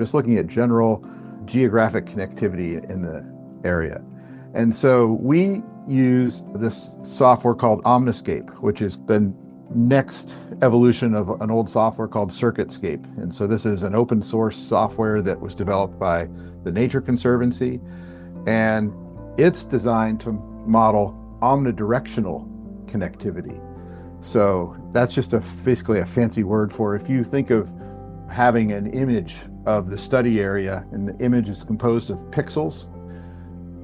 just looking at general geographic connectivity in the area. And so we used this software called Omniscape, which is the next evolution of an old software called CircuitScape. And so this is an open source software that was developed by the Nature Conservancy, and it's designed to model omnidirectional connectivity. So that's just basically a fancy word for, if you think of having an image of the study area and the image is composed of pixels,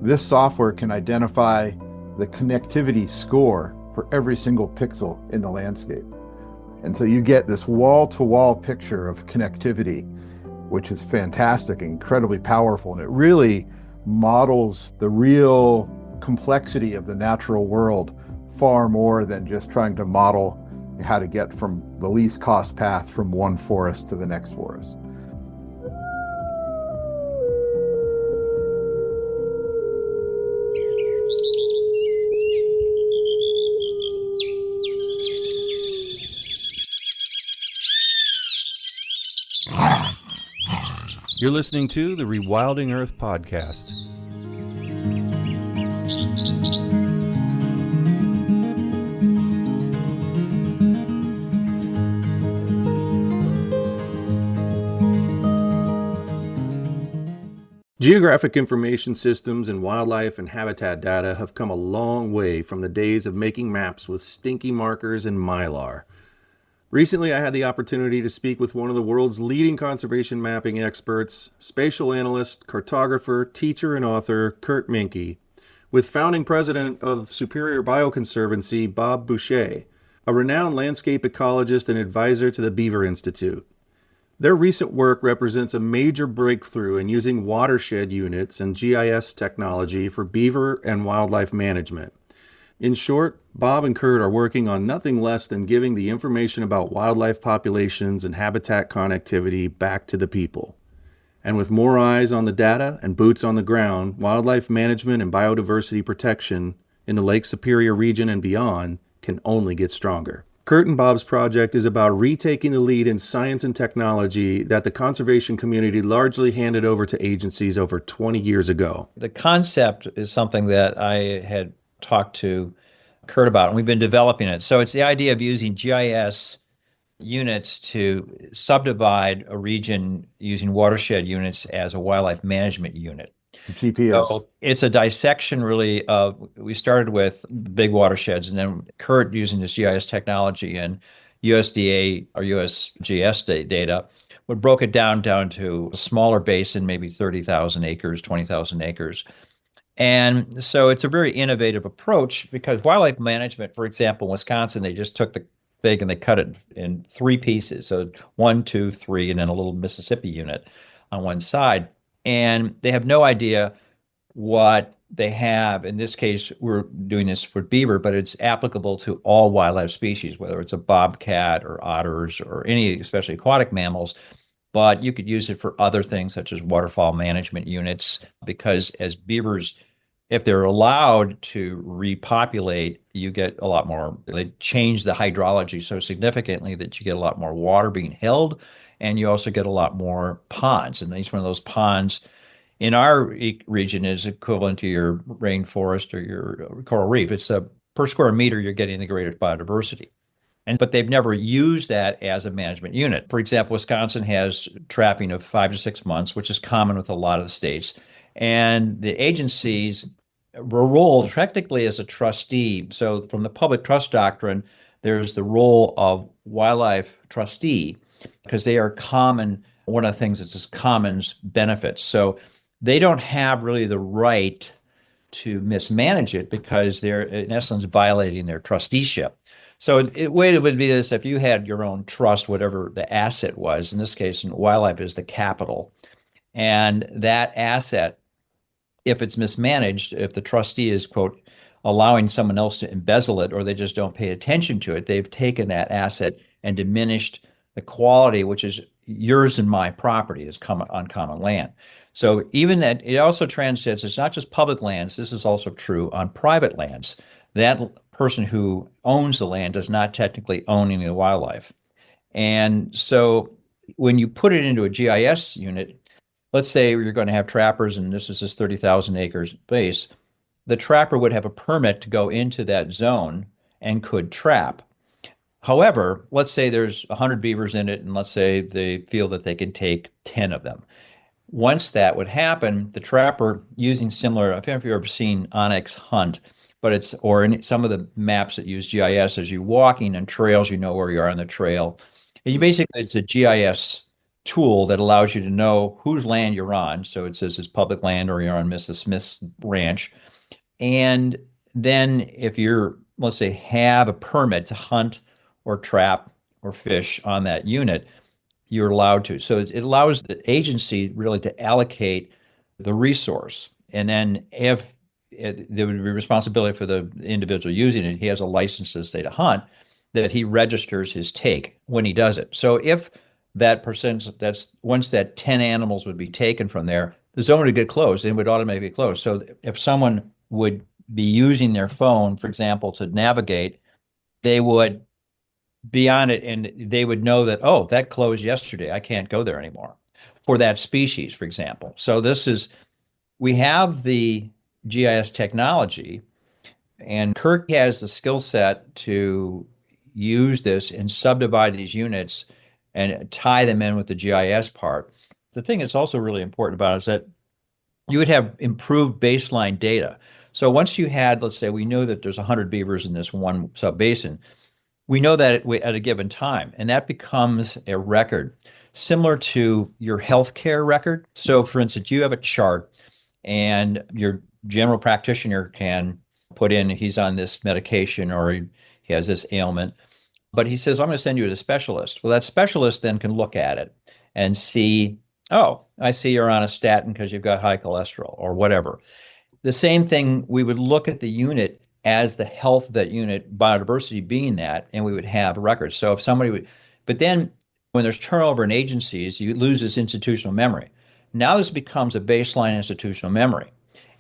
this software can identify the connectivity score for every single pixel in the landscape. And so you get this wall-to-wall picture of connectivity, which is fantastic, incredibly powerful, and it really models the real complexity of the natural world far more than just trying to model how to get from the least cost path from one forest to the next forest. You're listening to the Rewilding Earth podcast. Geographic information systems and wildlife and habitat data have come a long way from the days of making maps with stinky markers and mylar. Recently, I had the opportunity to speak with one of the world's leading conservation mapping experts, spatial analyst, cartographer, teacher, and author, Kurt Minke, with founding president of Superior Bio-Conservancy, Bob Boucher, a renowned landscape ecologist and advisor to the Beaver Institute. Their recent work represents a major breakthrough in using watershed units and GIS technology for beaver and wildlife management. In short, Bob and Kurt are working on nothing less than giving the information about wildlife populations and habitat connectivity back to the people. And with more eyes on the data and boots on the ground, wildlife management and biodiversity protection in the Lake Superior region and beyond can only get stronger. Kurt and Bob's project is about retaking the lead in science and technology that the conservation community largely handed over to agencies over 20 years ago. The concept is something that I had talked to Kurt about, and we've been developing it. So it's the idea of using GIS units to subdivide a region using watershed units as a wildlife management unit. GPS. So it's a dissection really of, we started with big watersheds, and then Kurt using this GIS technology and USDA or USGS data, we broke it down to a smaller basin, maybe 30,000 acres, 20,000 acres. And so it's a very innovative approach because wildlife management, for example, in Wisconsin, they just took the thing and they cut it in three pieces. So 1, 2, 3, and then a little Mississippi unit on one side. And they have no idea what they have. In this case, we're doing this for beaver, but it's applicable to all wildlife species, whether it's a bobcat or otters or any, especially aquatic mammals. But you could use it for other things such as waterfowl management units, because as beavers, if they're allowed to repopulate, you get a lot more. They change the hydrology so significantly that you get a lot more water being held, and you also get a lot more ponds. And each one of those ponds in our region is equivalent to your rainforest or your coral reef. It's per square meter, you're getting the greatest biodiversity. But they've never used that as a management unit. For example, Wisconsin has trapping of 5 to 6 months, which is common with a lot of the states. And the agencies were rolled technically as a trustee. So from the public trust doctrine, there's the role of wildlife trustee, because they are common. One of the things that's commons benefits. So they don't have really the right to mismanage it because they're in essence violating their trusteeship. So the way it would be this: if you had your own trust, whatever the asset was, in this case, wildlife is the capital, and that asset, if it's mismanaged, if the trustee is, quote, allowing someone else to embezzle it, or they just don't pay attention to it, they've taken that asset and diminished the quality, which is yours and my property, is on common land. So even that, it also transcends, it's not just public lands, this is also true on private lands. That person who owns the land does not technically own any of the wildlife. And so when you put it into a GIS unit, let's say you're going to have trappers, and this is this 30,000 acres base. The trapper would have a permit to go into that zone and could trap. However, let's say there's 100 beavers in it, and let's say they feel that they can take 10 of them. Once that would happen, the trapper using similar, I don't know if you've ever seen Onyx Hunt, but it's, or in some of the maps that use GIS, as you're walking on trails, you know where you are on the trail. And you basically, it's a GIS tool that allows you to know whose land you're on. So it says it's public land or you're on Mrs. Smith's ranch. And then if you're, let's say, have a permit to hunt or trap or fish on that unit, you're allowed to. So it allows the agency really to allocate the resource. And then if there would be responsibility for the individual using it, he has a license to say to hunt, that he registers his take when he does it. So if that percent, that's once that 10 animals would be taken from there, the zone would get closed and would automatically close. So if someone would be using their phone, for example, to navigate, they would be on it and they would know that, oh, that closed yesterday. I can't go there anymore for that species, for example. So we have the GIS technology, and Kirk has the skill set to use this and subdivide these units and tie them in with the GIS part. The thing that's also really important about it is that you would have improved baseline data. So once you had, let's say, we know that there's 100 beavers in this one subbasin, we know that at a given time, and that becomes a record similar to your healthcare record. So, for instance, you have a chart, and your general practitioner can put in he's on this medication or he has this ailment, but he says, I'm going to send you to a specialist. Well, that specialist then can look at it and see, oh, I see you're on a statin because you've got high cholesterol or whatever. The same thing, we would look at the unit as the health of that unit, biodiversity being that, and we would have records. So if somebody would, but then when there's turnover in agencies, you lose this institutional memory. Now this becomes a baseline institutional memory.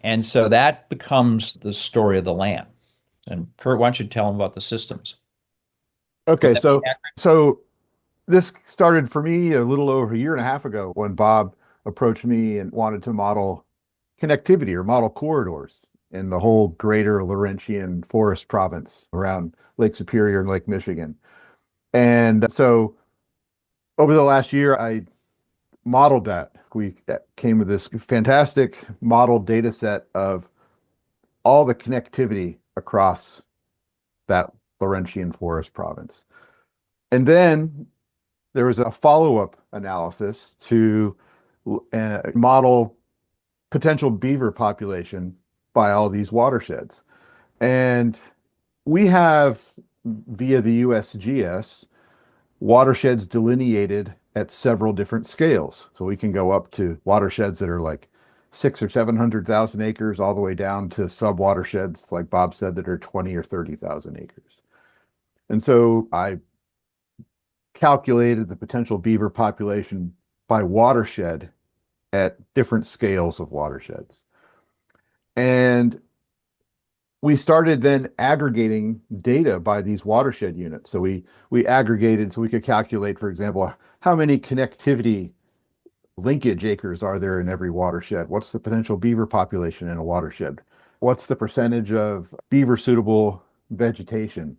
And so that becomes the story of the land. And Kurt, why don't you tell them about the systems? Okay, so this started for me a little over a year and a half ago when Bob approached me and wanted to model connectivity or model corridors in the whole greater Laurentian Forest Province around Lake Superior and Lake Michigan. And so over the last year, I modeled that. We came with this fantastic model data set of all the connectivity across that Laurentian Forest Province. And then there was a follow-up analysis to model potential beaver population by all these watersheds. And we have, via the USGS, watersheds delineated at several different scales. So we can go up to watersheds that are like 600,000 or 700,000 acres, all the way down to sub-watersheds, like Bob said, that are 20 or 30,000 acres. And so I calculated the potential beaver population by watershed at different scales of watersheds. And we started then aggregating data by these watershed units. So we aggregated so we could calculate, for example, how many connectivity linkage acres are there in every watershed? What's the potential beaver population in a watershed? What's the percentage of beaver suitable vegetation?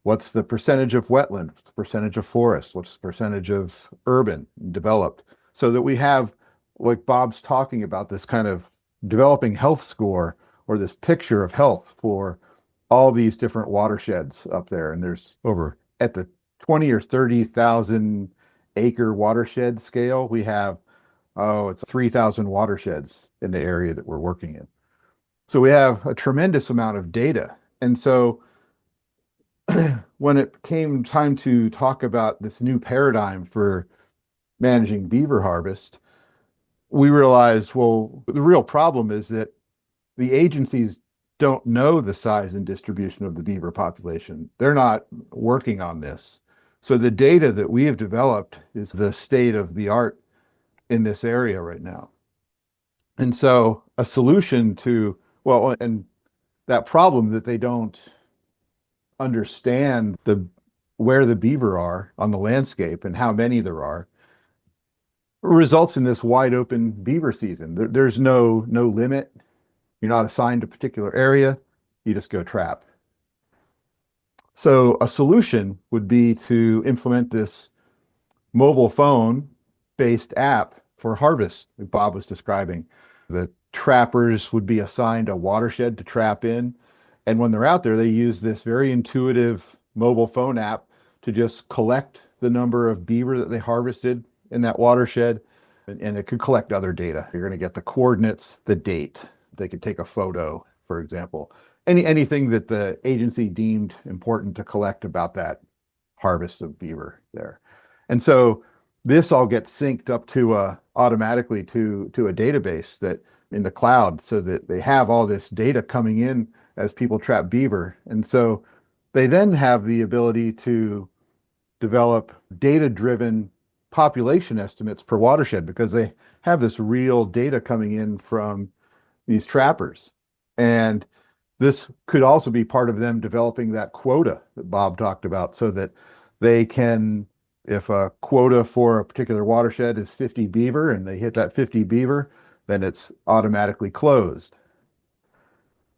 What's the percentage of wetland? What's the percentage of forest? What's the percentage of urban developed? So that we have, like Bob's talking about, this kind of developing health score or this picture of health for all these different watersheds up there. And there's over at the 20 or 30,000 acre watershed scale, we have, it's 3,000 watersheds in the area that we're working in. So we have a tremendous amount of data. And so when it came time to talk about this new paradigm for managing beaver harvest, we realized, well, the real problem is that the agencies don't know the size and distribution of the beaver population. They're not working on this. So the data that we have developed is the state of the art in this area right now. And so a solution to, well, and that problem that they don't understand where the beaver are on the landscape and how many there are, results in this wide open beaver season. There's no limit. You're not assigned a particular area. You just go trap. So a solution would be to implement this mobile phone based app for harvest that Bob was describing. The trappers would be assigned a watershed to trap in. And when they're out there, they use this very intuitive mobile phone app to just collect the number of beaver that they harvested in that watershed. And it could collect other data. You're going to get the coordinates, the date. They could take a photo, for example. Anything that the agency deemed important to collect about that harvest of beaver there. And so this all gets synced up to automatically to a database that in the cloud, so that they have all this data coming in as people trap beaver. And so they then have the ability to develop data-driven population estimates per watershed, because they have this real data coming in from these trappers. And this could also be part of them developing that quota that Bob talked about, so that they can, if a quota for a particular watershed is 50 beaver and they hit that 50 beaver, then it's automatically closed.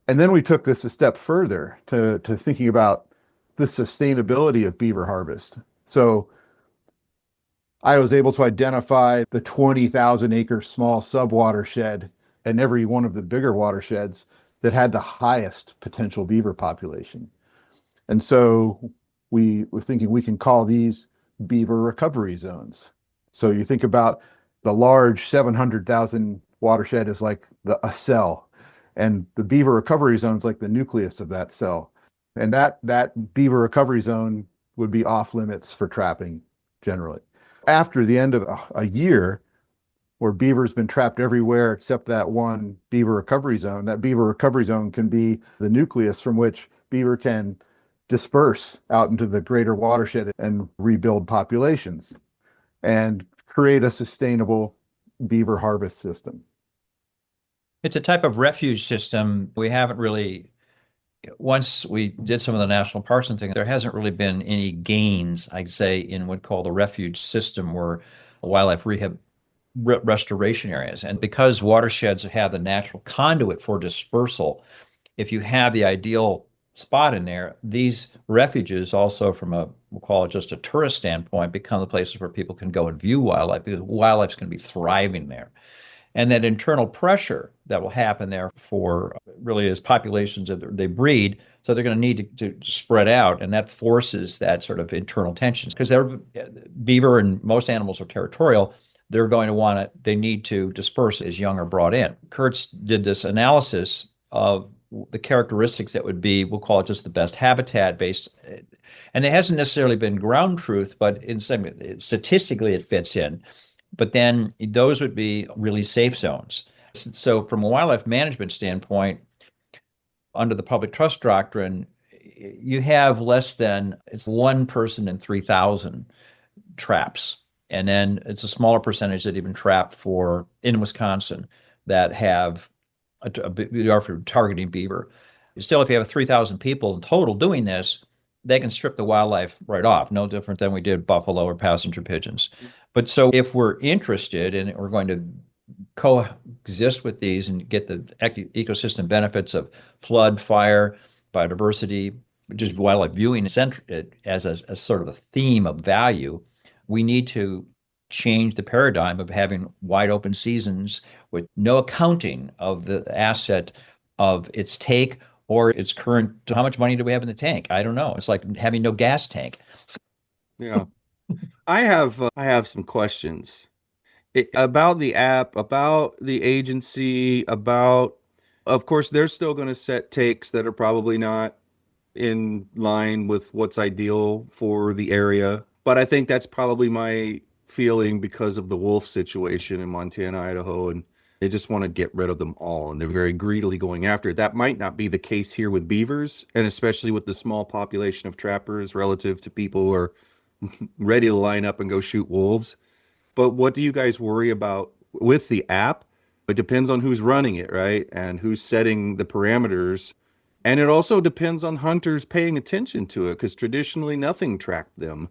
And then we took this a step further to thinking about the sustainability of beaver harvest. So I was able to identify the 20,000 acre small subwatershed and every one of the bigger watersheds that had the highest potential beaver population. And so we were thinking we can call these beaver recovery zones. So you think about the large 700,000 watershed is like a cell, and the beaver recovery zone is like the nucleus of that cell. And that beaver recovery zone would be off limits for trapping generally. After the end of a year, where beaver's been trapped everywhere except that one beaver recovery zone, that beaver recovery zone can be the nucleus from which beaver can disperse out into the greater watershed and rebuild populations and create a sustainable beaver harvest system. It's a type of refuge system. We haven't really, once we did some of the national parks and things, there hasn't really been any gains, I'd say, in what's called the refuge system or wildlife rehab restoration areas. And because watersheds have the natural conduit for dispersal, if you have the ideal spot in there, these refuges also, from we'll call it just a tourist standpoint, become the places where people can go and view wildlife, because wildlife's going to be thriving there. And that internal pressure that will happen there for really as populations, they breed, so they're going to need to spread out, and that forces that sort of internal tensions. Because beaver and most animals are territorial, they're going to they need to disperse as young are brought in. Kurtz did this analysis of the characteristics that would be, we'll call it just the best habitat based, and it hasn't necessarily been ground truth, but statistically it fits in. But then those would be really safe zones. So from a wildlife management standpoint, under the public trust doctrine, you have less than, it's 1 person in 3,000 traps. And then it's a smaller percentage that even trap in Wisconsin that have are for targeting beaver. Still, if you have 3,000 people in total doing this, they can strip the wildlife right off, no different than we did buffalo or passenger pigeons. But so if we're interested and we're going to coexist with these and get the ecosystem benefits of flood, fire, biodiversity, just wildlife viewing as a sort of a theme of value, we need to change the paradigm of having wide open seasons with no accounting of the asset of its take or its current, how much money do we have in the tank? I don't know. It's like having no gas tank. Yeah. I have some questions about the app, about the agency, of course, they're still going to set takes that are probably not in line with what's ideal for the area. But I think that's probably my feeling because of the wolf situation in Montana, Idaho, and they just want to get rid of them all, and they're very greedily going after it. That might not be the case here with beavers, and especially with the small population of trappers relative to people who are ready to line up and go shoot wolves. But what do you guys worry about with the app? It depends on who's running it, right? And who's setting the parameters. And it also depends on hunters paying attention to it, because traditionally nothing tracked them.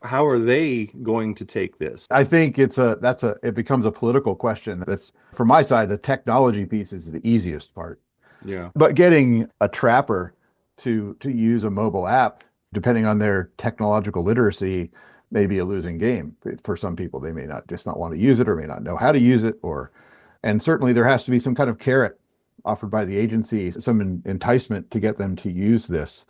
How are they going to take this? I think it becomes a political question. That's from my side, the technology piece is the easiest part. Yeah. But getting a trapper to use a mobile app, depending on their technological literacy, may be a losing game. For some people, they may not want to use it or may not know how to use it, and certainly there has to be some kind of carrot offered by the agency, some enticement to get them to use this.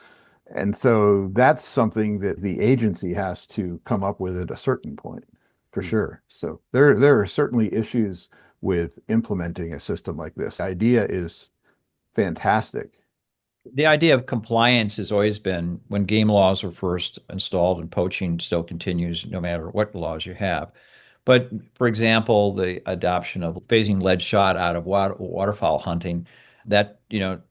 And so that's something that the agency has to come up with at a certain point, for sure. So there are certainly issues with implementing a system like this. The idea is fantastic. The idea of compliance has always been when game laws were first installed, and poaching still continues no matter what laws you have. But for example, the adoption of phasing lead shot out of waterfowl hunting, that,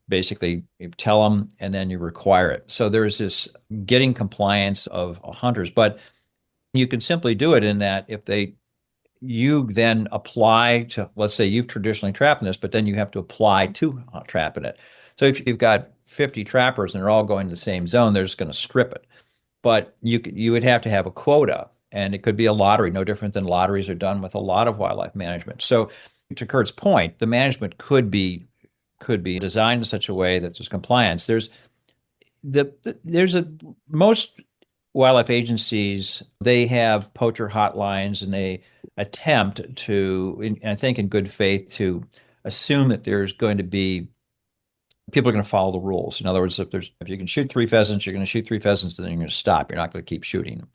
basically you tell them and then you require it. So there's this getting compliance of hunters, but you can simply do it in that you then apply to, let's say you've traditionally trapped in this, but then you have to apply to trapping it. So if you've got 50 trappers and they're all going to the same zone, they're just going to strip it. But you would have to have a quota, and it could be a lottery, no different than lotteries are done with a lot of wildlife management. So to Kurt's point, the management could be designed in such a way that there's compliance. Most wildlife agencies, they have poacher hotlines, and they attempt to, I think in good faith, to assume that there's going to be people are going to follow the rules. In other words, if you can shoot 3 pheasants, you're going to shoot 3 pheasants, and then you're going to stop. You're not going to keep shooting.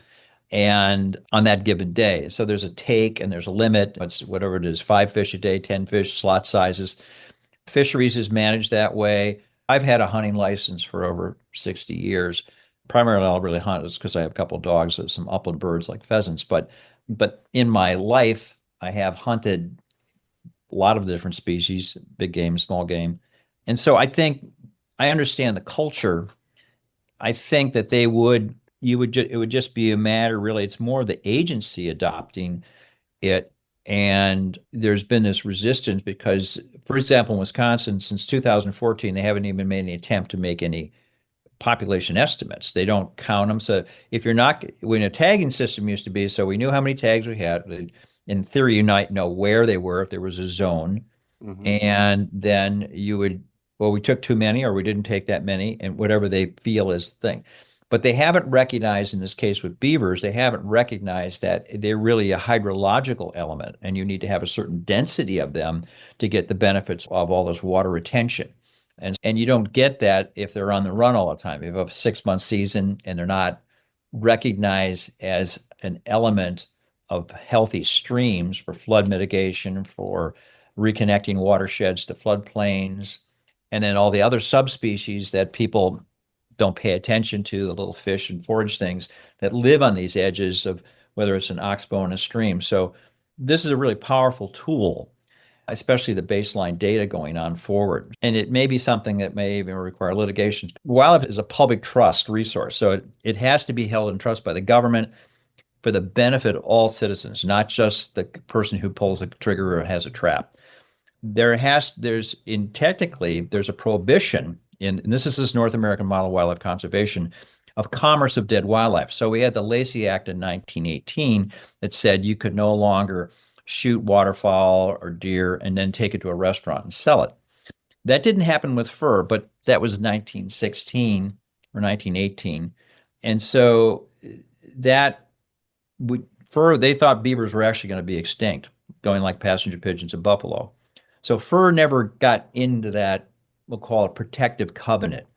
And on that given day, so there's a take and there's a limit. It's whatever it is, 5 fish a day, 10 fish, slot sizes. Fisheries is managed that way. I've had a hunting license for over 60 years. Primarily, I'll really hunt is because I have a couple of dogs, some upland birds like pheasants. But in my life, I have hunted a lot of different species, big game, small game. And so I think I understand the culture. I think that it would just be a matter, really, it's more the agency adopting it. And there's been this resistance because, for example, in Wisconsin, since 2014, they haven't even made any attempt to make any population estimates. They don't count them. So if you're not, when a tagging system used to be, so we knew how many tags we had. In theory, you might know where they were if there was a zone. Mm-hmm. And then you would, well, we took too many or we didn't take that many, and whatever they feel is the thing. But they haven't recognized, in this case with beavers, they haven't recognized that they're really a hydrological element, and you need to have a certain density of them to get the benefits of all this water retention. And you don't get that if they're on the run all the time. If you have a 6-month season and they're not recognized as an element of healthy streams for flood mitigation, for reconnecting watersheds to floodplains, and then all the other subspecies that people don't pay attention to, the little fish and forage things that live on these edges of whether it's an oxbow in a stream. So this is a really powerful tool, especially the baseline data going on forward. And it may be something that may even require litigation. Wildlife is a public trust resource, so it has to be held in trust by the government for the benefit of all citizens, not just the person who pulls the trigger or has a trap. There's a prohibition and this is this North American model of wildlife conservation, of commerce of dead wildlife. So we had the Lacey Act in 1918 that said you could no longer shoot waterfowl or deer and then take it to a restaurant and sell it. That didn't happen with fur, but that was 1916 or 1918. And so fur, they thought beavers were actually going to be extinct, going like passenger pigeons and buffalo. So fur never got into that, we'll call it protective covenant.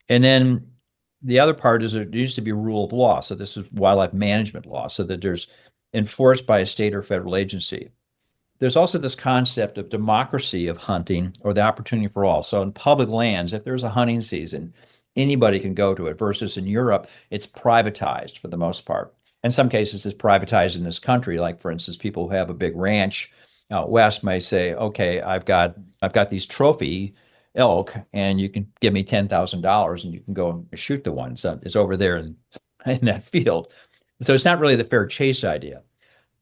And then the other part is there needs to be a rule of law. So this is wildlife management law, so that there's enforced by a state or federal agency. There's also this concept of democracy of hunting, or the opportunity for all. So in public lands, if there's a hunting season, anybody can go to it, versus in Europe, it's privatized for the most part. In some cases, it's privatized in this country. Like, for instance, people who have a big ranch out west may say, okay, I've got these trophy elk, and you can give me $10,000 and you can go and shoot the one. So it's over there in that field. So it's not really the fair chase idea.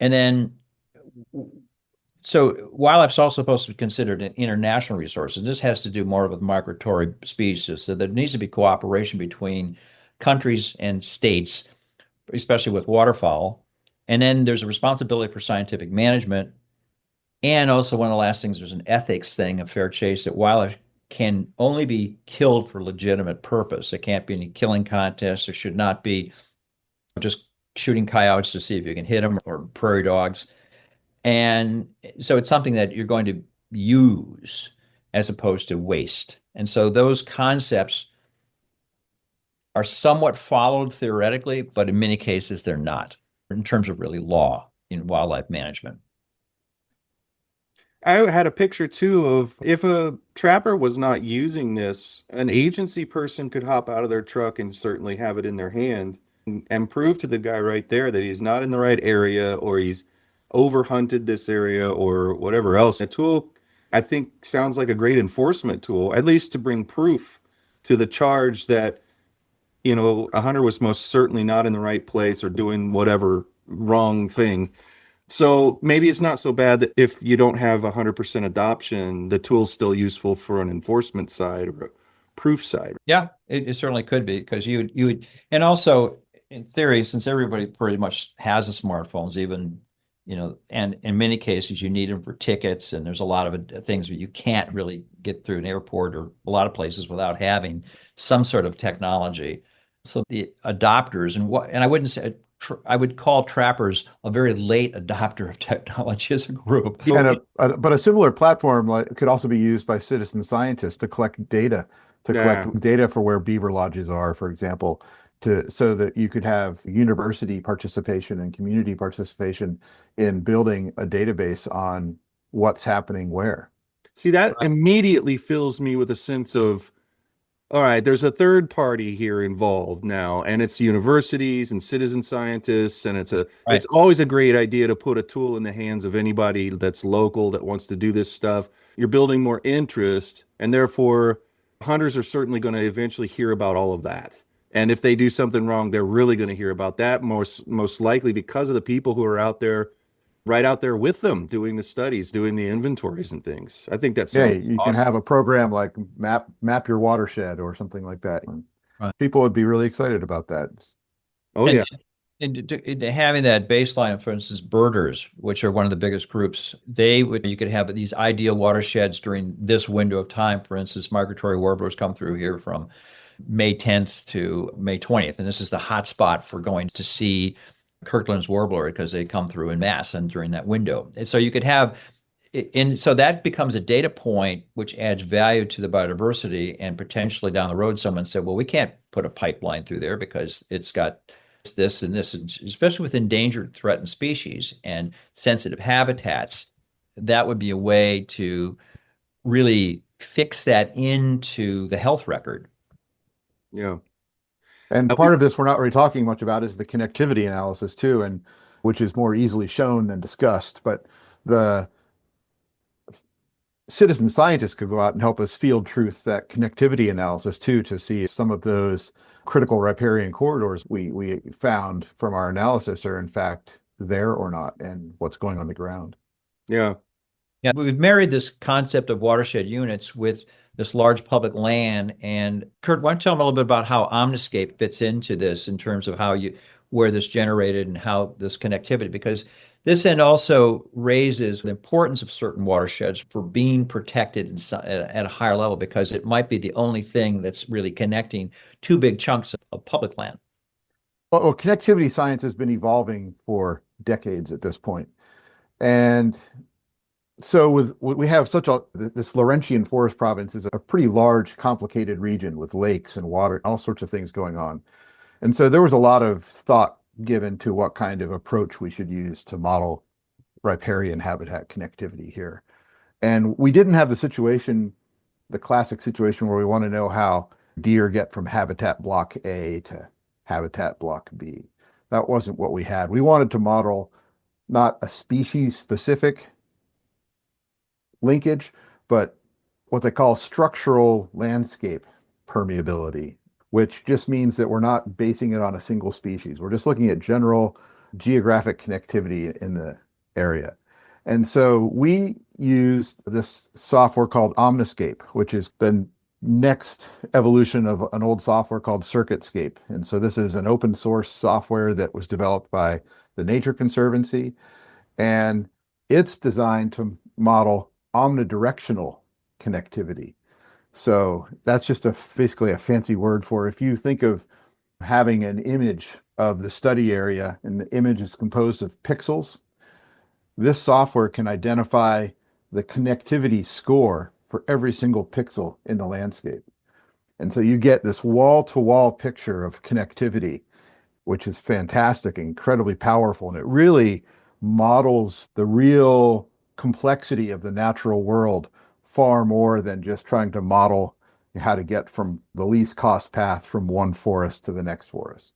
And then, so wildlife's also supposed to be considered an international resource. And this has to do more with migratory species. So there needs to be cooperation between countries and states especially with waterfowl. And then there's a responsibility for scientific management. And also one of the last things, there's an ethics thing, a fair chase, that wildlife can only be killed for legitimate purpose. There can't be any killing contests. There should not be just shooting coyotes to see if you can hit them, or prairie dogs. And so it's something that you're going to use as opposed to waste. And so those concepts are somewhat followed theoretically, but in many cases they're not, in terms of really law in wildlife management. I had a picture too of, if a trapper was not using this, an agency person could hop out of their truck and certainly have it in their hand and prove to the guy right there that he's not in the right area, or he's overhunted this area or whatever else. A tool, I think, sounds like a great enforcement tool, at least to bring proof to the charge that, you know, a hunter was most certainly not in the right place or doing whatever wrong thing. So maybe it's not so bad that if you don't have 100% adoption, the tool's still useful for an enforcement side or a proof side. Yeah, it certainly could be, because you would, and also in theory, since everybody pretty much has the smartphones, even, you know, and in many cases you need them for tickets, and there's a lot of things where you can't really get through an airport or a lot of places without having some sort of technology. So the adopters, and I wouldn't say, I would call trappers a very late adopter of technology as a group. Yeah, but a similar platform could also be used by citizen scientists to collect data, collect data for where beaver lodges are, for example, so that you could have university participation and community participation in building a database on what's happening where. See, that immediately fills me with a sense of, all right, there's a third party here involved now, and it's universities and citizen scientists, and it's always a great idea to put a tool in the hands of anybody that's local that wants to do this stuff. You're building more interest, and therefore hunters are certainly going to eventually hear about all of that. And if they do something wrong, they're really going to hear about that most likely, because of the people who are out there, right out there with them, doing the studies, doing the inventories and things. I think that's you awesome. can have a program like map your watershed or something like that. People would be really excited about that. Oh, yeah. And having that baseline, for instance, birders, which are one of the biggest groups, you could have these ideal watersheds during this window of time. For instance, migratory warblers come through here from May 10th to May 20th, and this is the hot spot for going to see Kirkland's warbler, because they come through in mass and during that window. And so you could have, and so that becomes a data point which adds value to the biodiversity, and potentially down the road someone said, well, we can't put a pipeline through there because it's got this and this, and especially with endangered, threatened species and sensitive habitats. That would be a way to really fix that into the health record. Yeah. And part of this we're not really talking much about is the connectivity analysis too, and which is more easily shown than discussed. But the citizen scientists could go out and help us field truth that connectivity analysis too, to see if some of those critical riparian corridors we found from our analysis are in fact there or not, and what's going on the ground. Yeah. Yeah, we've married this concept of watershed units with this large public land. And Kurt, why don't you tell me a little bit about how Omniscape fits into this in terms of where this generated and how this connectivity, because this then also raises the importance of certain watersheds for being protected at a higher level, because it might be the only thing that's really connecting two big chunks of public land. Well, connectivity science has been evolving for decades at this point. And so we have this Laurentian Forest Province is a pretty large, complicated region with lakes and water, all sorts of things going on. And so there was a lot of thought given to what kind of approach we should use to model riparian habitat connectivity here. And we didn't have the classic situation where we want to know how deer get from habitat block A to habitat block B. That wasn't what we had. We wanted to model not a species specific linkage, but what they call structural landscape permeability, which just means that we're not basing it on a single species. We're just looking at general geographic connectivity in the area. And so we used this software called Omniscape, which is the next evolution of an old software called CircuitScape. And so this is an open source software that was developed by the Nature Conservancy, and it's designed to model omnidirectional connectivity. So that's just basically a fancy word for, if you think of having an image of the study area and the image is composed of pixels, this software can identify the connectivity score for every single pixel in the landscape. And so you get this wall-to-wall picture of connectivity, which is fantastic, incredibly powerful. And it really models the real complexity of the natural world far more than just trying to model how to get from the least cost path from one forest to the next forest.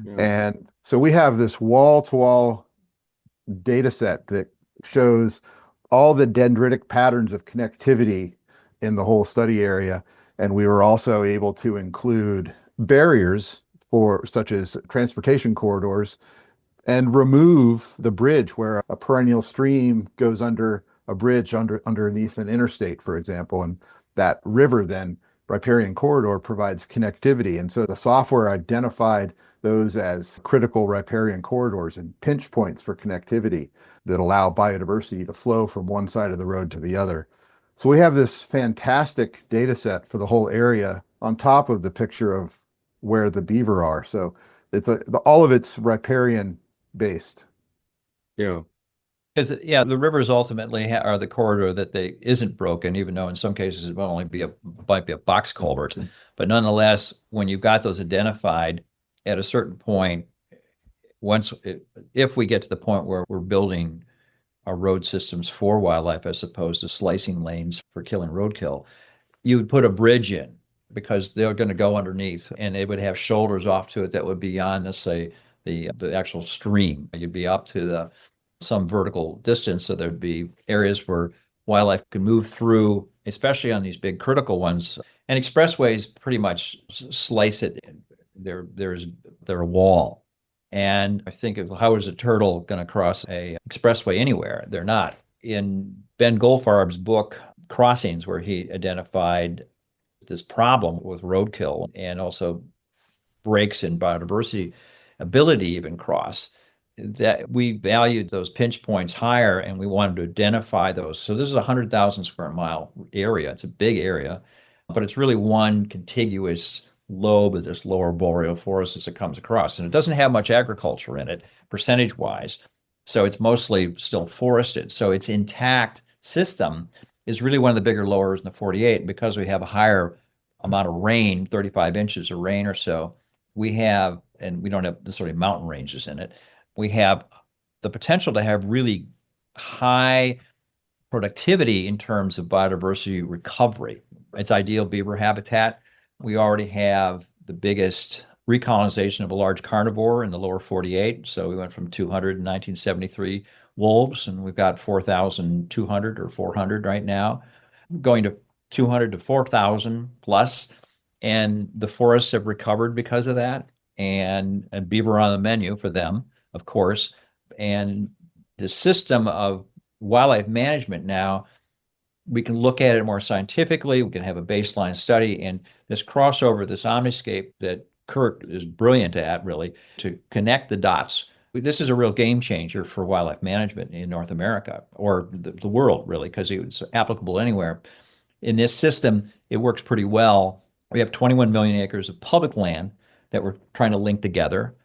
Yeah. And so we have this wall-to-wall data set that shows all the dendritic patterns of connectivity in the whole study area. And we were also able to include barriers for such as transportation corridors and remove the bridge where a perennial stream goes under a bridge underneath an interstate, for example. And that river then, riparian corridor, provides connectivity. And so the software identified those as critical riparian corridors and pinch points for connectivity that allow biodiversity to flow from one side of the road to the other. So we have this fantastic data set for the whole area on top of the picture of where the beaver are. So it's all of it's riparian based. Yeah. Because the rivers ultimately are the corridor that they isn't broken, even though in some cases it might be a box culvert. But nonetheless, when you've got those identified at a certain point, if we get to the point where we're building our road systems for wildlife as opposed to slicing lanes for killing roadkill, you would put a bridge in because they're going to go underneath, and they would have shoulders off to it that would be beyond, let's say, the actual stream. You'd be up to some vertical distance, so there'd be areas where wildlife can move through, especially on these big critical ones. And expressways pretty much slice it. They're a wall. And I think of how is a turtle going to cross a expressway anywhere? They're not. In Ben Goldfarb's book, Crossings, where he identified this problem with roadkill and also breaks in biodiversity ability to even cross, that we valued those pinch points higher and we wanted to identify those. So this is a 100,000 square mile area. It's a big area, but it's really one contiguous lobe of this lower boreal forest as it comes across. And it doesn't have much agriculture in it, percentage-wise. So it's mostly still forested. So its intact system is really one of the bigger lowers in the 48. Because we have a higher amount of rain, 35 inches of rain or so, we have, and we don't have necessarily mountain ranges in it, we have the potential to have really high productivity in terms of biodiversity recovery. It's ideal beaver habitat. We already have the biggest recolonization of a large carnivore in the lower 48. So we went from 200 in 1973 wolves, and we've got 4,200 or 400 right now, going to 200 to 4,000 plus. And the forests have recovered because of that. And beaver on the menu for them, of course. And the system of wildlife management now, we can look at it more scientifically. We can have a baseline study, and this crossover, this omniscape that Kurt is brilliant at, really, to connect the dots. This is a real game changer for wildlife management in North America, or the world, really, because it's applicable anywhere. In this system, it works pretty well. We have 21 million acres of public land that we're trying to link together.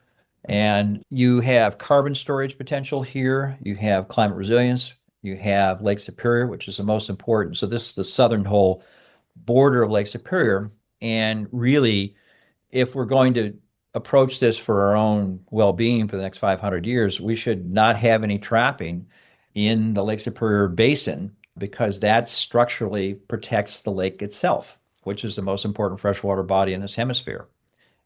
And you have carbon storage potential here. You have climate resilience. You have Lake Superior, which is the most important. So this is the southern whole border of Lake Superior. And really, if we're going to approach this for our own well-being for the next 500 years, we should not have any trapping in the Lake Superior Basin, because that structurally protects the lake itself, which is the most important freshwater body in this hemisphere.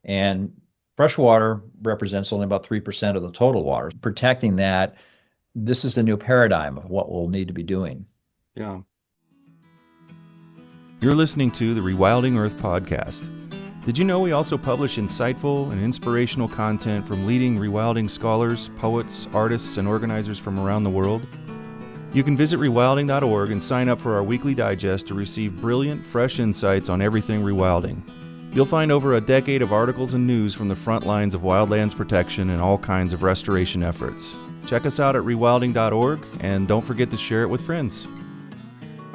And freshwater represents only about 3% of the total water. Protecting that, this is the new paradigm of what we'll need to be doing. Yeah. You're listening to the Rewilding Earth podcast. Did you know we also publish insightful and inspirational content from leading rewilding scholars, poets, artists, and organizers from around the world? You can visit rewilding.org and sign up for our weekly digest to receive brilliant, fresh insights on everything rewilding. You'll find over a decade of articles and news from the front lines of wildlands protection and all kinds of restoration efforts. Check us out at rewilding.org, and don't forget to share it with friends.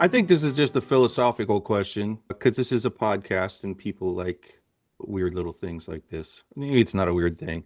I think this is just a philosophical question, because this is a podcast and people like weird little things like this. Maybe it's not a weird thing.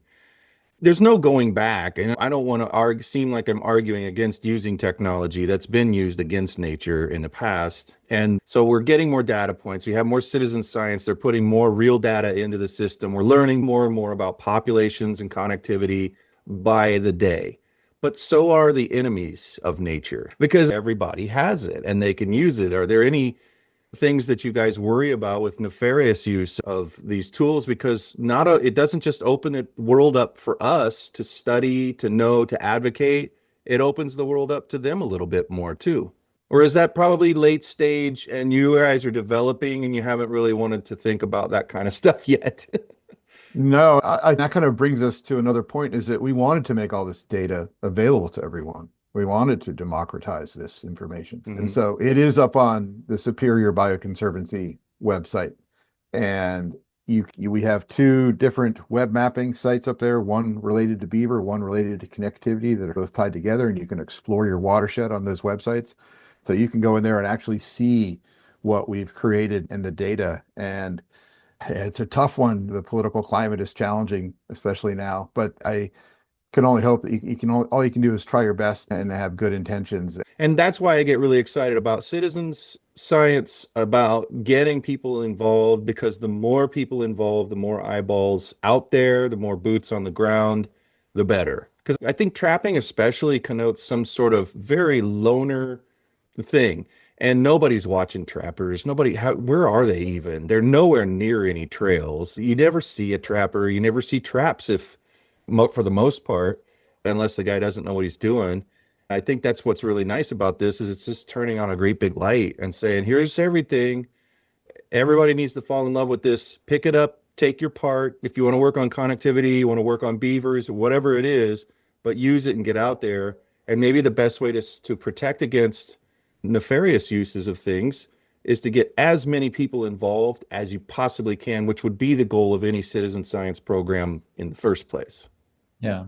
There's no going back, and I don't want to seem like I'm arguing against using technology that's been used against nature in the past. And so we're getting more data points. We have more citizen science. They're putting more real data into the system. We're learning more and more about populations and connectivity by the day. But so are the enemies of nature, because everybody has it and they can use it. Are there any things that you guys worry about with nefarious use of these tools? Because it doesn't just open the world up for us to study, to know, to advocate. It opens the world up to them a little bit more too. Or is that probably late stage and you guys are developing and you haven't really wanted to think about that kind of stuff yet? No, that kind of brings us to another point, is that we wanted to make all this data available to everyone. We wanted to democratize this information. Mm-hmm. And so it is up on the Superior Bio-Conservancy website. And we have two different web mapping sites up there, one related to beaver, one related to connectivity, that are both tied together, and you can explore your watershed on those websites. So you can go in there and actually see what we've created in the data. And it's a tough one. The political climate is challenging, especially now, but I can only hope that all you can do is try your best and have good intentions. And that's why I get really excited about citizens science, about getting people involved, because the more people involved, the more eyeballs out there, the more boots on the ground, the better. Because I think trapping especially connotes some sort of very loner thing. And nobody's watching trappers. Where are they even? They're nowhere near any trails. You never see a trapper. You never see traps for the most part, unless the guy doesn't know what he's doing. I think that's what's really nice about this, is it's just turning on a great big light and saying, here's everything. Everybody needs to fall in love with this. Pick it up, take your part. If you want to work on connectivity, you want to work on beavers, whatever it is, but use it and get out there. And maybe the best way to protect against nefarious uses of things is to get as many people involved as you possibly can, which would be the goal of any citizen science program in the first place. Yeah.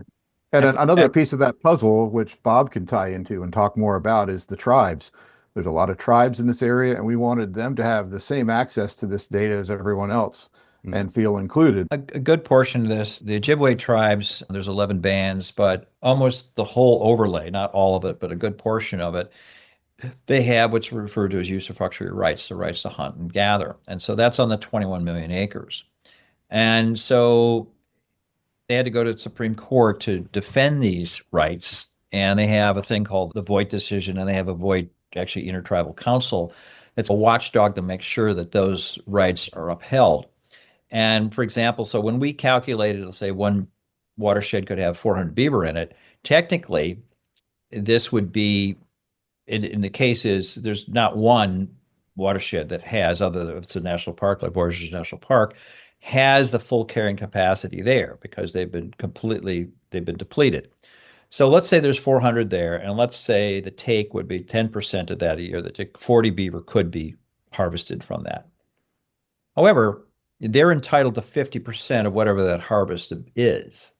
And another piece of that puzzle, which Bob can tie into and talk more about, is the tribes. There's a lot of tribes in this area, and we wanted them to have the same access to this data as everyone else and feel included. A good portion of this, the Ojibwe tribes, there's 11 bands, but almost the whole overlay, not all of it, but a good portion of it, they have what's referred to as usufructuary rights, the rights to hunt and gather. And so that's on the 21 million acres. And so they had to go to the Supreme Court to defend these rights. And they have a thing called the Voight decision, and they have a Voight, actually, intertribal council that's a watchdog to make sure that those rights are upheld. And for example, so when we calculated, let's say one watershed could have 400 beaver in it, technically, this would be, in the cases, there's not one watershed that has, other than if it's a national park, like Voyageurs National Park, has the full carrying capacity there, because they've been depleted. So let's say there's 400 there, and let's say the take would be 10% of that a year. The 40 beaver could be harvested from that. However, they're entitled to 50% of whatever that harvest is.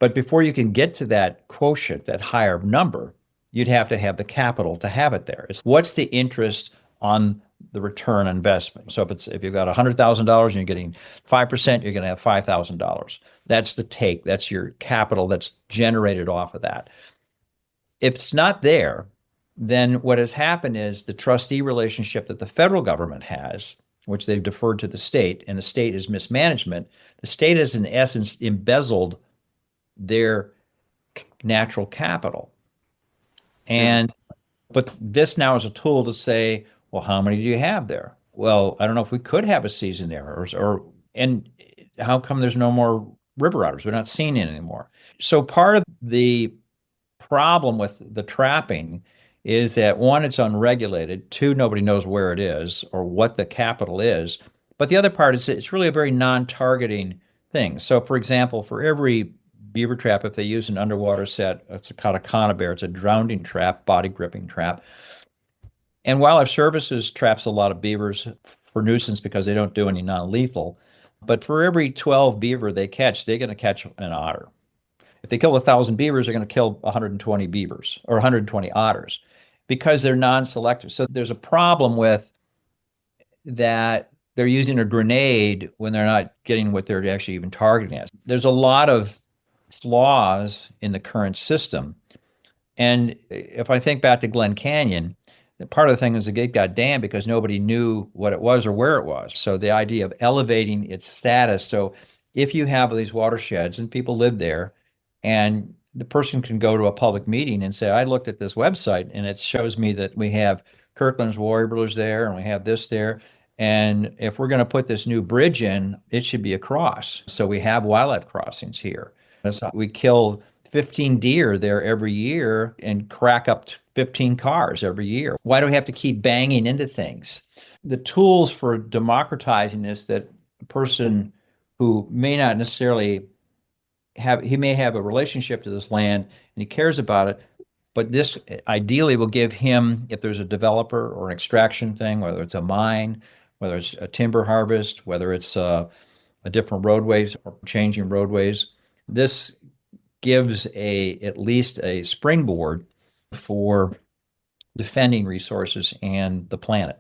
But before you can get to that quotient, that higher number, you'd have to have the capital to have it there. What's the interest on the return on investment? So if you've got $100,000 and you're getting 5%, you're going to have $5,000. That's the take. That's your capital that's generated off of that. If it's not there, then what has happened is the trustee relationship that the federal government has, which they've deferred to the state, and the state is mismanagement. The state has, in essence, embezzled their natural capital. But this now is a tool to say, well, how many do you have there? Well, I don't know if we could have a season there, and how come there's no more river otters? We're not seeing it anymore. So part of the problem with the trapping is that, one, it's unregulated. Two, nobody knows where it is or what the capital is. But the other part is it's really a very non-targeting thing. So, for example, for every beaver trap, if they use an underwater set, it's called a conibear. It's a drowning trap, body gripping trap. And Wildlife Services traps a lot of beavers for nuisance because they don't do any non-lethal. But for every 12 beaver they catch, they're going to catch an otter. If they kill 1,000 beavers, they're going to kill 120 beavers or 120 otters because they're non-selective. So there's a problem with that they're using a grenade when they're not getting what they're actually even targeting at. There's a lot of flaws in the current system. And if I think back to Glen Canyon, part of the thing is the gate got dammed because nobody knew what it was or where it was. So the idea of elevating its status. So if you have these watersheds and people live there, and the person can go to a public meeting and say, I looked at this website and it shows me that we have Kirkland's warblers there and we have this there. And if we're going to put this new bridge in, it should be across. So we have wildlife crossings here. We kill 15 deer there every year and crack up 15 cars every year. Why do we have to keep banging into things? The tools for democratizing this, that a person who may not necessarily he may have a relationship to this land and he cares about it, but this ideally will give him, if there's a developer or an extraction thing, whether it's a mine, whether it's a timber harvest, whether it's a different roadways or changing roadways, this gives at least a springboard for defending resources and the planet.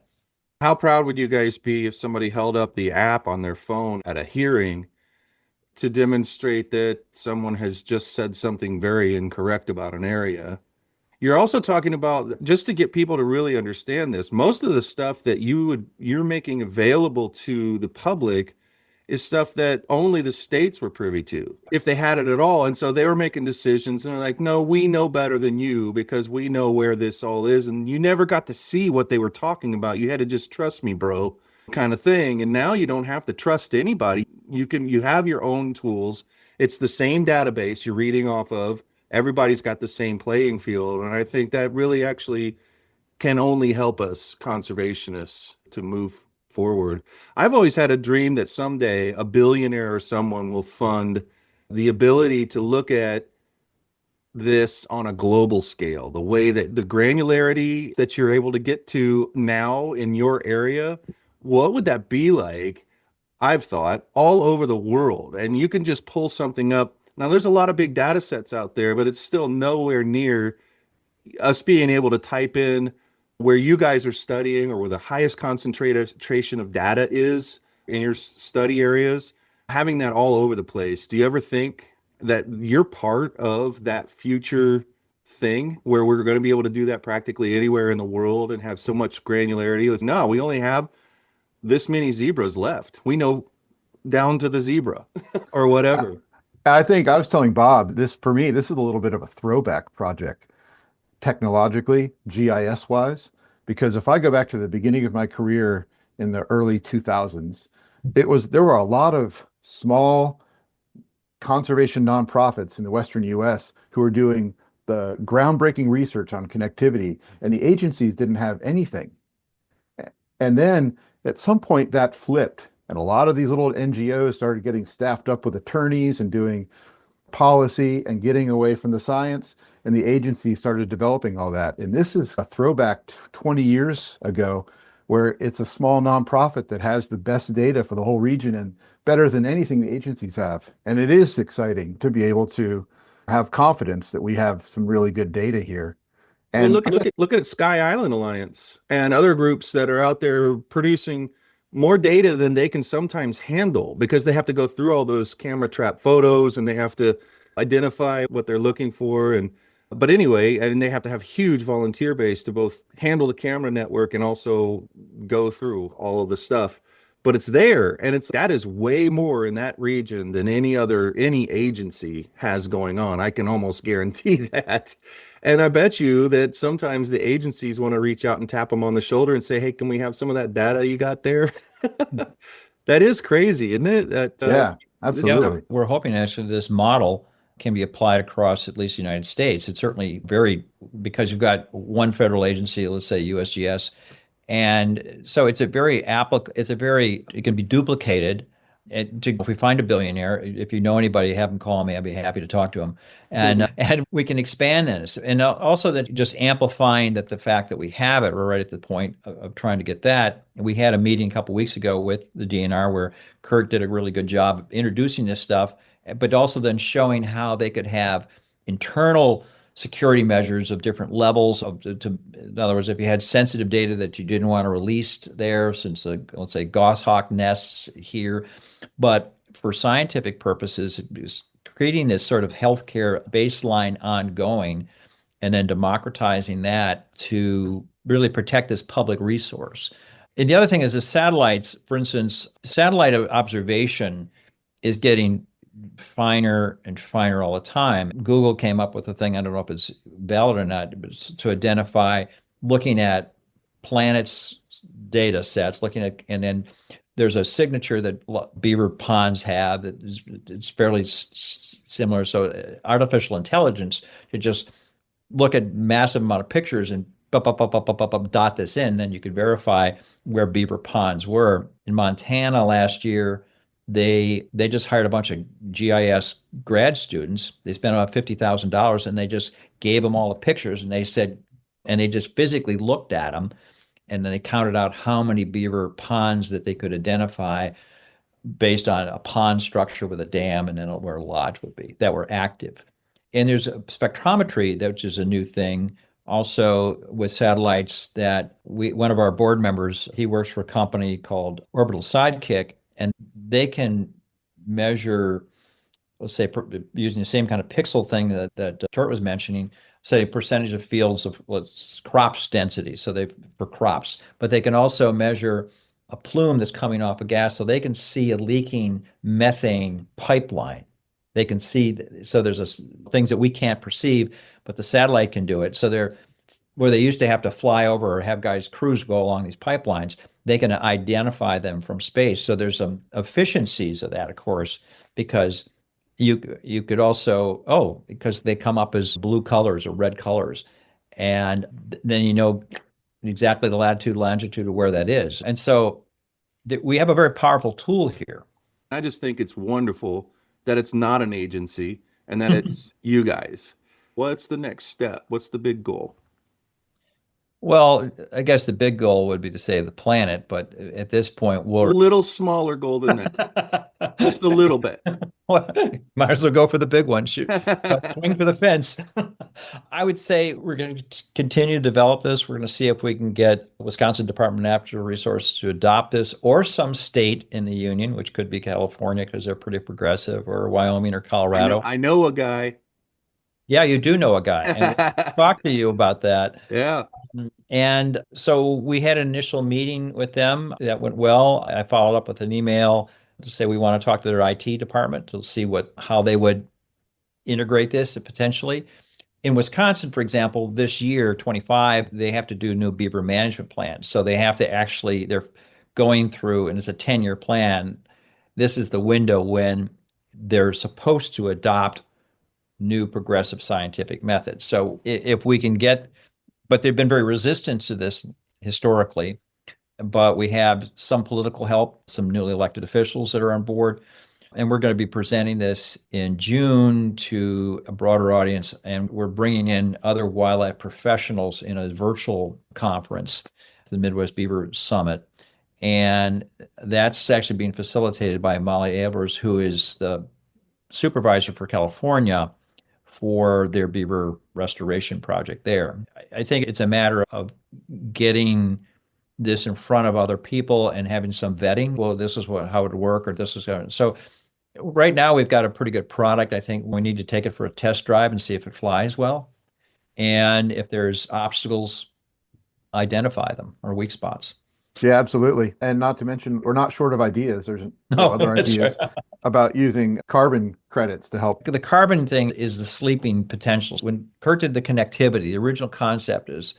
How proud would you guys be if somebody held up the app on their phone at a hearing to demonstrate that someone has just said something very incorrect about an area? You're also talking about, just to get people to really understand this, most of the stuff that you're making available to the public is stuff that only the states were privy to, if they had it at all. And so they were making decisions and they're like, no, we know better than you because we know where this all is. And you never got to see what they were talking about. You had to just trust me, bro, kind of thing. And now you don't have to trust anybody. You have your own tools. It's the same database you're reading off of. Everybody's got the same playing field. And I think that really actually can only help us conservationists to move forward. I've always had a dream that someday a billionaire or someone will fund the ability to look at this on a global scale, the way that the granularity that you're able to get to now in your area. What would that be like? I've thought all over the world, and you can just pull something up. Now there's a lot of big data sets out there, but it's still nowhere near us being able to type in where you guys are studying or where the highest concentration of data is in your study areas, having that all over the place. Do you ever think that you're part of that future thing where we're going to be able to do that practically anywhere in the world and have so much granularity? It's, no, we only have this many zebras left. We know down to the zebra or whatever. I think I was telling Bob, for me, this is a little bit of a throwback project, technologically, GIS wise, because if I go back to the beginning of my career in the early 2000s, there were a lot of small conservation nonprofits in the Western US who were doing the groundbreaking research on connectivity, and the agencies didn't have anything. And then at some point that flipped, and a lot of these little NGOs started getting staffed up with attorneys and doing policy and getting away from the science, and the agency started developing all that. And this is a throwback 20 years ago, where it's a small nonprofit that has the best data for the whole region and better than anything the agencies have. And it is exciting to be able to have confidence that we have some really good data here. And well, look at Sky Island Alliance and other groups that are out there producing more data than they can sometimes handle because they have to go through all those camera trap photos and they have to identify what they're looking for. But anyway, and they have to have huge volunteer base to both handle the camera network and also go through all of the stuff. But it's there, and that is way more in that region than any agency has going on. I can almost guarantee that. And I bet you that sometimes the agencies want to reach out and tap them on the shoulder and say, hey, can we have some of that data you got there? That is crazy, isn't it? Yeah, absolutely. We're hoping actually this model can be applied across at least the United States. It's certainly because you've got one federal agency, let's say USGS, and so it can be duplicated if we find a billionaire, if you know anybody, have them call me. I'd be happy to talk to them, and we can expand this, and also that just amplifying that the fact that we have it. We're right at the point of trying to get that. We had a meeting a couple of weeks ago with the DNR where Kurt did a really good job of introducing this stuff, but also then showing how they could have internal security measures of different levels in other words, if you had sensitive data that you didn't want to release there, since let's say goshawk nests here, but for scientific purposes, it was creating this sort of healthcare baseline ongoing, and then democratizing that to really protect this public resource. And the other thing is the satellites, for instance, satellite observation is getting finer and finer all the time. Google came up with a thing, I don't know if it's valid or not, but to identify, looking at planets data sets, and then there's a signature that beaver ponds have that it's fairly similar. So artificial intelligence could just look at massive amount of pictures and dot this in, then you could verify where beaver ponds were. In Montana last year, they just hired a bunch of GIS grad students. They spent about $50,000, and they just gave them all the pictures, and they just physically looked at them, and then they counted out how many beaver ponds that they could identify based on a pond structure with a dam and then where a lodge would be that were active. And there's a spectrometry, which is a new thing also with satellites that one of our board members, he works for a company called Orbital Sidekick, and they can measure, let's say, using the same kind of pixel thing that Kurt was mentioning, say percentage of fields of crops density. So for crops, but they can also measure a plume that's coming off of gas, so they can see a leaking methane pipeline. They can see, so there's things that we can't perceive, but the satellite can do it. So where they used to have to fly over or have guys crews go along these pipelines, they can identify them from space. So there's some efficiencies of that, of course, because you could also, because they come up as blue colors or red colors, and then you know exactly the latitude, longitude of where that is. And so we have a very powerful tool here. I just think it's wonderful that it's not an agency and that it's you guys. What's the next step? What's the big goal? Well, I guess the big goal would be to save the planet, but at this point, A little smaller goal than that. Just a little bit. Well, might as well go for the big one. Shoot, swing for the fence. I would say we're going to continue to develop this. We're going to see if we can get Wisconsin Department of Natural Resources to adopt this, or some state in the union, which could be California because they're pretty progressive, or Wyoming or Colorado. I know a guy. Yeah, you do know a guy. And we'll talk to you about that. Yeah. And so we had an initial meeting with them that went well. I followed up with an email to say we want to talk to their IT department to see how they would integrate this potentially. In Wisconsin, for example, this year, 25, they have to do new beaver management plans. So they have to they're going through, and it's a 10-year plan. This is the window when they're supposed to adopt new progressive scientific methods. So if we can but they've been very resistant to this historically, but we have some political help, some newly elected officials that are on board, and we're going to be presenting this in June to a broader audience, and we're bringing in other wildlife professionals in a virtual conference, the Midwest Beaver Summit, and that's actually being facilitated by Molly Evers, who is the supervisor for California for their beaver restoration project there. I think it's a matter of getting this in front of other people and having some vetting. Well, this is how it would work, or this is how. So right now we've got a pretty good product. I think we need to take it for a test drive and see if it flies well. And if there's obstacles, identify them, or weak spots. Yeah, absolutely. And not to mention, we're not short of ideas. There's other ideas about using carbon credits to help. The carbon thing is the sleeping potentials. When Kurt did the connectivity, the original concept is,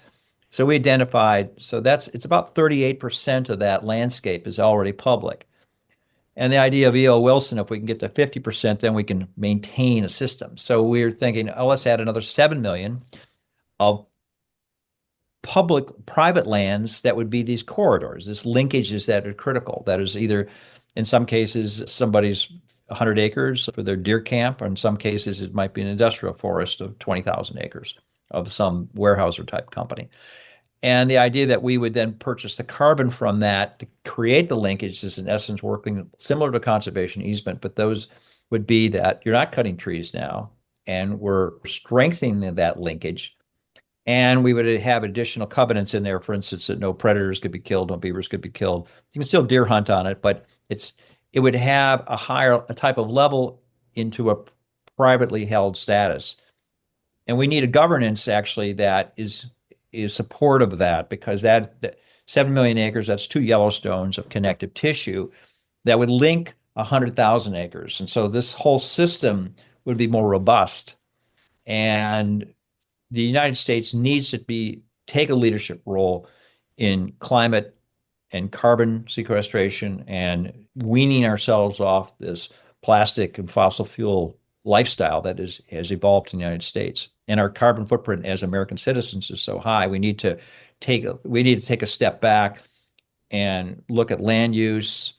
so we identified, it's about 38% of that landscape is already public. And the idea of E.O. Wilson, if we can get to 50%, then we can maintain a system. So we're thinking, let's add another 7 million of private lands that would be these corridors, these linkages that are critical. That is either In some cases, somebody's 100 acres for their deer camp. In some cases, it might be an industrial forest of 20,000 acres of some Weyerhaeuser type company. And the idea that we would then purchase the carbon from that to create the linkage is in essence working similar to conservation easement, but those would be that you're not cutting trees now, and we're strengthening that linkage. And we would have additional covenants in there, for instance, that no predators could be killed, no beavers could be killed. You can still deer hunt on it, but it would have a type of level into a privately held status. And we need a governance actually that is supportive of that, because that 7 million acres, that's 2 Yellowstones of connective tissue that would link 100,000 acres. And so this whole system would be more robust. And the United States needs to take a leadership role in climate and carbon sequestration and weaning ourselves off this plastic and fossil fuel lifestyle that has evolved in the United States. And our carbon footprint as American citizens is so high, we need to take a step back and look at land use,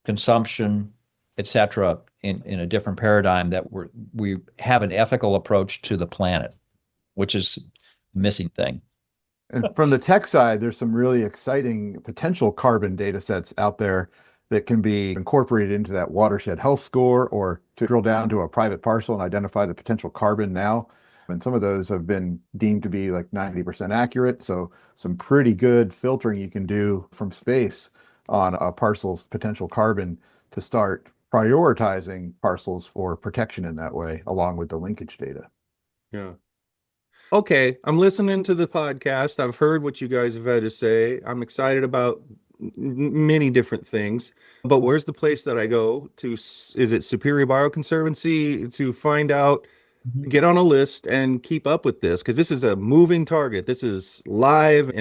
consumption, et cetera, in a different paradigm, that we have an ethical approach to the planet, which is a missing thing. And from the tech side, there's some really exciting potential carbon data sets out there that can be incorporated into that watershed health score, or to drill down to a private parcel and identify the potential carbon now. And some of those have been deemed to be like 90% accurate. So some pretty good filtering you can do from space on a parcel's potential carbon to start prioritizing parcels for protection in that way, along with the linkage data. Yeah. Okay, I'm listening to the podcast. I've heard what you guys have had to say. I'm excited about many different things, but where's the place that I go to? Is it Superior Bio-Conservancy to find out, get on a list and keep up with this? Because this is a moving target. This is live,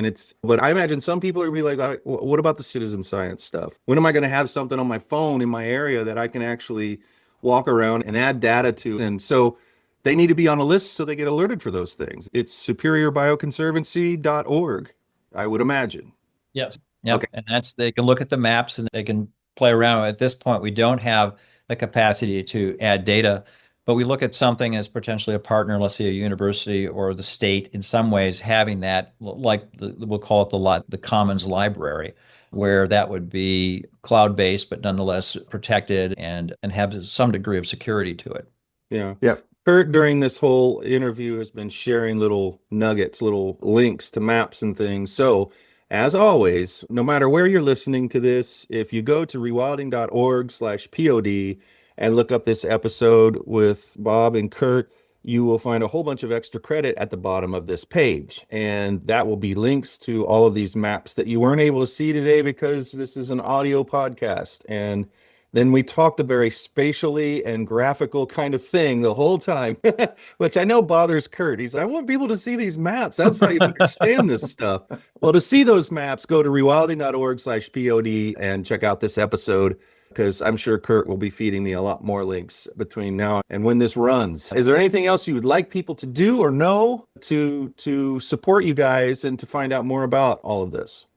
but I imagine some people are gonna be like, what about the citizen science stuff? When am I going to have something on my phone in my area that I can actually walk around and add data to? And so they need to be on a list so they get alerted for those things. It's superiorBioconservancy.org, I would imagine. Yes. Yeah. Okay. And they can look at the maps and they can play around. At this point, we don't have the capacity to add data, but we look at something as potentially a partner, let's say a university or the state, in some ways having that, like we'll call it the Commons Library, where that would be cloud-based, but nonetheless protected and have some degree of security to it. Yeah. Yeah. Kurt, during this whole interview, has been sharing little nuggets, little links to maps and things. So, as always, no matter where you're listening to this, if you go to rewilding.org/pod and look up this episode with Bob and Kurt, you will find a whole bunch of extra credit at the bottom of this page. And that will be links to all of these maps that you weren't able to see today because this is an audio podcast. And then we talked a very spatially and graphical kind of thing the whole time, which I know bothers Kurt. He's like, I want people to see these maps. That's how you understand this stuff. Well, to see those maps, go to rewilding.org/pod and check out this episode, because I'm sure Kurt will be feeding me a lot more links between now and when this runs. Is there anything else you would like people to do or know to support you guys and to find out more about all of this?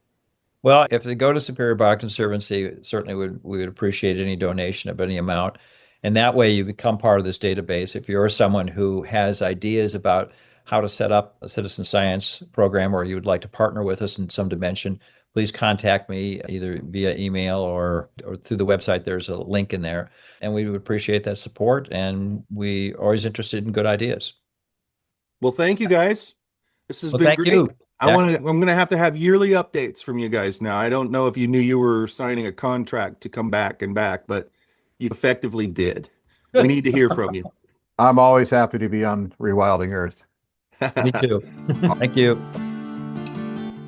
Well, if they go to Superior Bio-Conservancy, certainly we would appreciate any donation of any amount. And that way you become part of this database. If you're someone who has ideas about how to set up a citizen science program, or you would like to partner with us in some dimension, please contact me either via email or through the website. There's a link in there. And we would appreciate that support. And we're always interested in good ideas. Well, thank you guys. This has been thank great. you. I'm going to have yearly updates from you guys now. I don't know if you knew you were signing a contract to come back, but you effectively did. We need to hear from you. I'm always happy to be on Rewilding Earth. Me too. Thank you.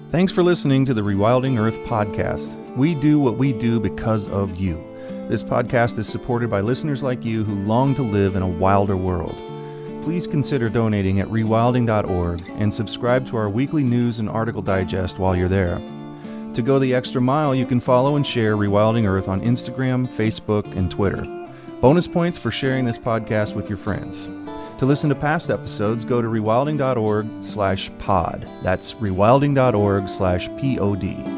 Thanks for listening to the Rewilding Earth podcast. We do what we do because of you. This podcast is supported by listeners like you who long to live in a wilder world. Please consider donating at rewilding.org and subscribe to our weekly news and article digest while you're there. To go the extra mile, you can follow and share Rewilding Earth on Instagram, Facebook, and Twitter. Bonus points for sharing this podcast with your friends. To listen to past episodes, go to rewilding.org/pod. That's rewilding.org/pod.